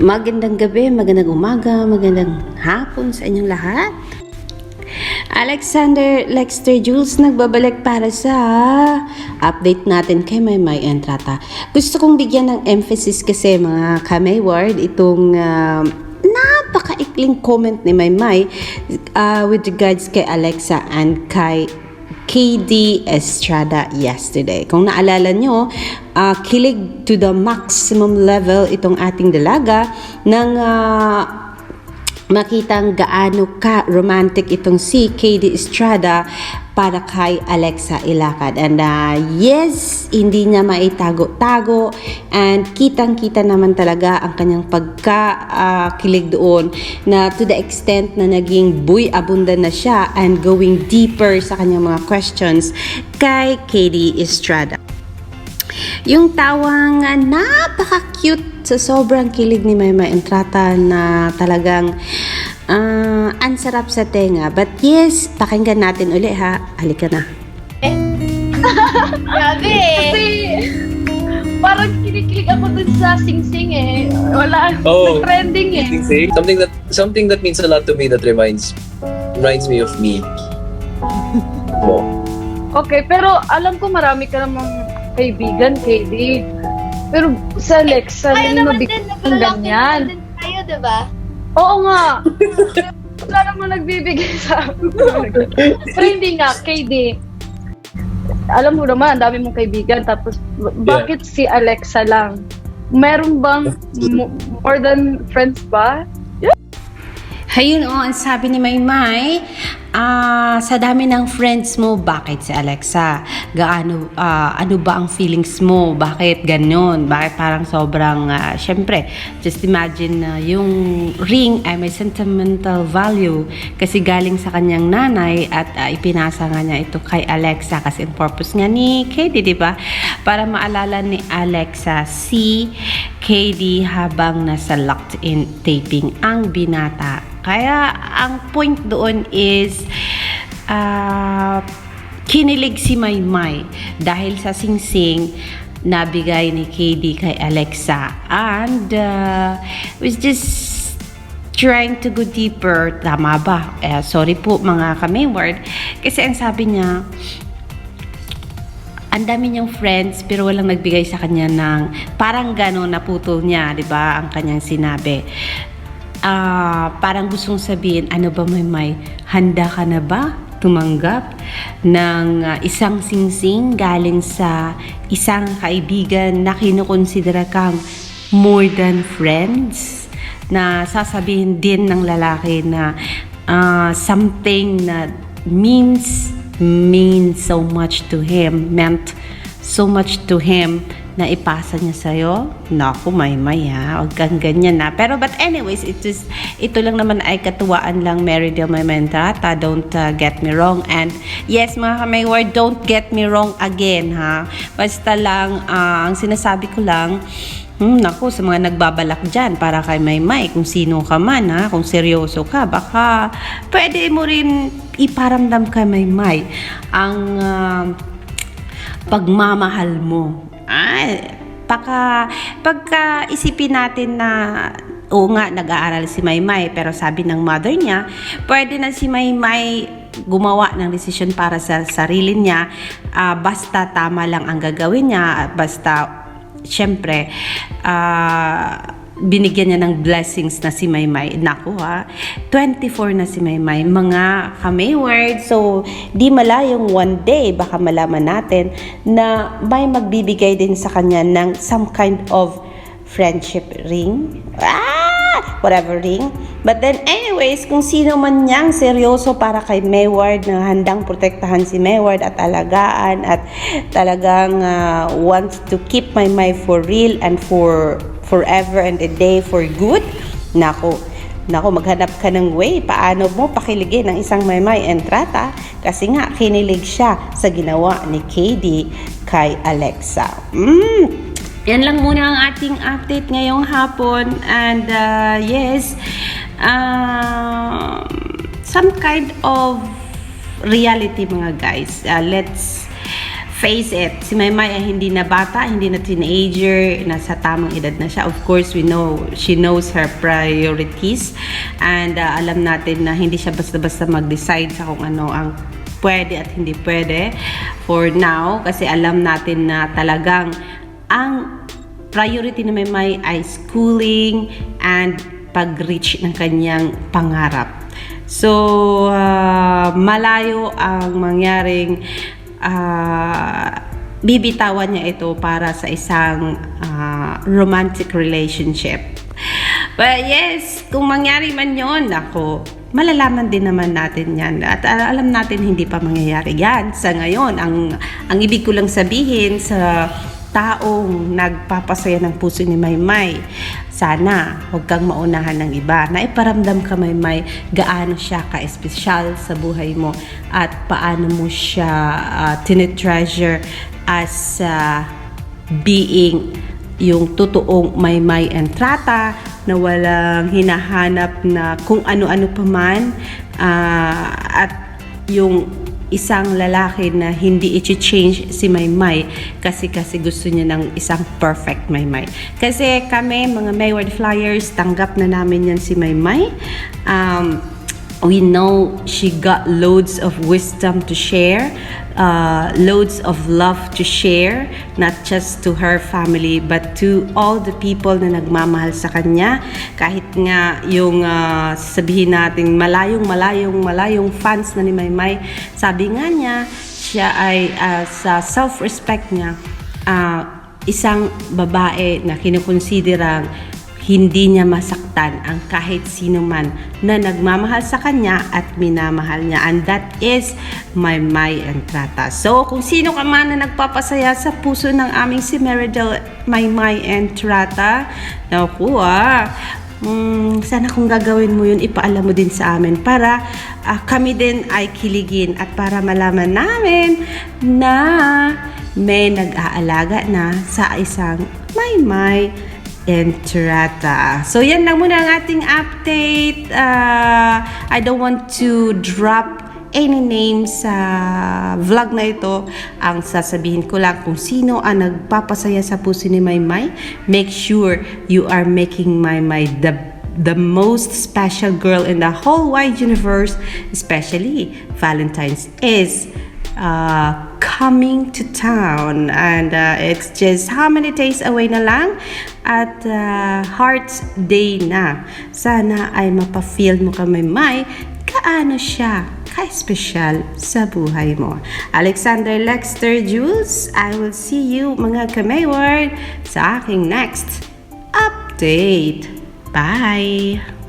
Magandang gabi, magandang umaga, magandang hapon sa inyong lahat. Alexander Lexter Jules nagbabalik para sa update natin kay Maymay Entrata. Gusto kong bigyan ng emphasis kasi mga kamay word itong napakaikling comment ni Maymay with regards kay Alexa and kay KD Estrada yesterday. Kung naalala nyo, kilig to the maximum level itong ating dalaga nang makitang gaano ka romantic itong si KD Estrada para kay Alexa Ilacad. And yes, hindi niya maitago-tago and kitang-kita naman talaga ang kanyang pagka-kilig doon na to the extent na naging buy abunda na siya and going deeper sa kanyang mga questions kay KD Estrada. Yung tawang napaka-cute sa sobrang kilig ni Maymay Entrata na talagang ang sarap sa tenga. But yes, pakinggan natin uli ha. Halika na. Grabe Kasi parang kinikilig ako dun sa sing-sing eh. Wala, nag-trending eh. Sing-sing? Something that means a lot to me that reminds me of me. Mo. Okay, pero alam ko marami ka namang kaibigan, KD. Pero sa Alexa, Ayaw hindi naman mabigyan din, ng lalaki ganyan. naman din tayo, diba? Oo nga. Wala naman nagbibigay sa akin. Pero hindi nga, KD. Alam mo naman, ang dami mong kaibigan. Tapos, bakit si Alexa lang? Meron bang more than friends ba? Ayun ang sabi ni Maymay, sa dami ng friends mo, bakit si Alexa? Ano ba ang feelings mo? Bakit ganyan? Bakit parang sobrang, syempre, just imagine na yung ring ay may sentimental value kasi galing sa kanyang nanay at ipinasa nga niya ito kay Alexa kasi ang purpose nga ni KD, di ba? Para maalala ni Alexa si KD habang nasa locked-in taping ang binata. Kaya ang point doon is kinilig si Maymay dahil sa singsing na bigay ni KD kay Alexa and was just trying to go deeper. Tama ba? Sorry po mga kamayward kasi ang sabi niya ang dami niyang friends pero walang nagbigay sa kanya ng parang gano'n naputol niya, di ba? Ang kanyang sinabi. Parang gustong sabihin, ano ba Maymay, handa ka na ba tumanggap ng isang singsing galing sa isang kaibigan na kinukonsidera kang more than friends? Na sasabihin din ng lalaki na something na means so much to him, meant so much to him na ipasa niya sa'yo. Naku, Maymay ha, huwag kang ganyan na. Pero but anyways, ito lang naman ay katuwaan lang Meridel Maymay Entrata. Don't get me wrong. And yes, mga kamayward, don't get me wrong again ha. Basta lang, ang sinasabi ko lang, naku, sa mga nagbabalak dyan para kay Maymay, kung sino ka man ha, kung seryoso ka, baka pwede mo rin iparamdam kay Maymay ang pagmamahal mo. Pagka isipin natin na oo nga, nag-aaral si Maymay pero sabi ng mother niya, pwede na si Maymay gumawa ng desisyon para sa sarili niya, basta tama lang ang gagawin niya, basta syempre binigyan niya ng blessings na si Maymay. Naku ha, 24 na si Maymay, mga kamayward. So, di malayong one day, baka malaman natin na may magbibigay din sa kanya ng some kind of friendship ring. Whatever ring. But then anyways, kung sino man niyang seryoso para kay Mayward na handang protektahan si Mayward at alagaan at talagang wants to keep Maymay for real and for forever and a day for good, nako, maghanap ka ng way paano mo pakiligin ng isang Maymay Entrata kasi nga kinilig siya sa ginawa ni KD kay Alexa. Yan lang muna ang ating update ngayong hapon and yes, some kind of reality mga guys. Let's face it, si Maymay ay hindi na bata, hindi na teenager, nasa tamang edad na siya. Of course, she knows her priorities, and alam natin na hindi siya basta-basta mag-decide sa kung ano ang pwede at hindi pwede for now, kasi alam natin na talagang ang priority ni Maymay ay schooling and pag-reach ng kanyang pangarap. So, malayo ang mangyaring bibitawan niya ito para sa isang romantic relationship. But yes, kung mangyari man yon, ako, malalaman din naman natin yan. At alam natin hindi pa mangyayari yan sa ngayon. Ang ibig ko lang sabihin sa taong nagpapasaya ng puso ni Maymay, sana huwag kang maunahan ng iba. Naiparamdam ka, Maymay, gaano siya ka-espesyal sa buhay mo at paano mo siya tinitreasure as being yung totoong Maymay Entrata, na walang hinahanap na kung ano-ano pa man, at yung isang lalaki na hindi i-change si Maymay kasi gusto niya ng isang perfect Maymay. Kasi kami, mga Mayward Flyers, tanggap na namin yan si Maymay. We know she got loads of wisdom to share, loads of love to share, not just to her family but to all the people na nagmamahal sa kanya. Kahit nga yung sabihin natin malayong fans na ni Maymay, sabi nga niya, siya ay sa self-respect niya, isang babae na kinukonsiderang hindi niya masaktan ang kahit sino man na nagmamahal sa kanya at minamahal niya. And that is Maymay Entrata. So, kung sino ka man na nagpapasaya sa puso ng aming si Meridel Maymay Entrata, naku sana kung gagawin mo yun, ipaalam mo din sa amin para kami din ay kiligin at para malaman namin na may nag-aalaga na sa isang Maymay Entrata. So, yan lang muna ang ating update. I don't want to drop any names sa vlog na ito. Ang sasabihin ko lang, kung sino ang nagpapasaya sa puso ni Maymay, make sure you are making Maymay the most special girl in the whole wide universe, especially Valentine's is coming to town, and it's just how many days away na lang at Heart's Day na. Sana ay mapafeel mo ka, Maymay, kaano siya ka-special sa buhay mo. Alexander Lexter Jules, I will see you mga ka-Mayward sa aking next update. Bye!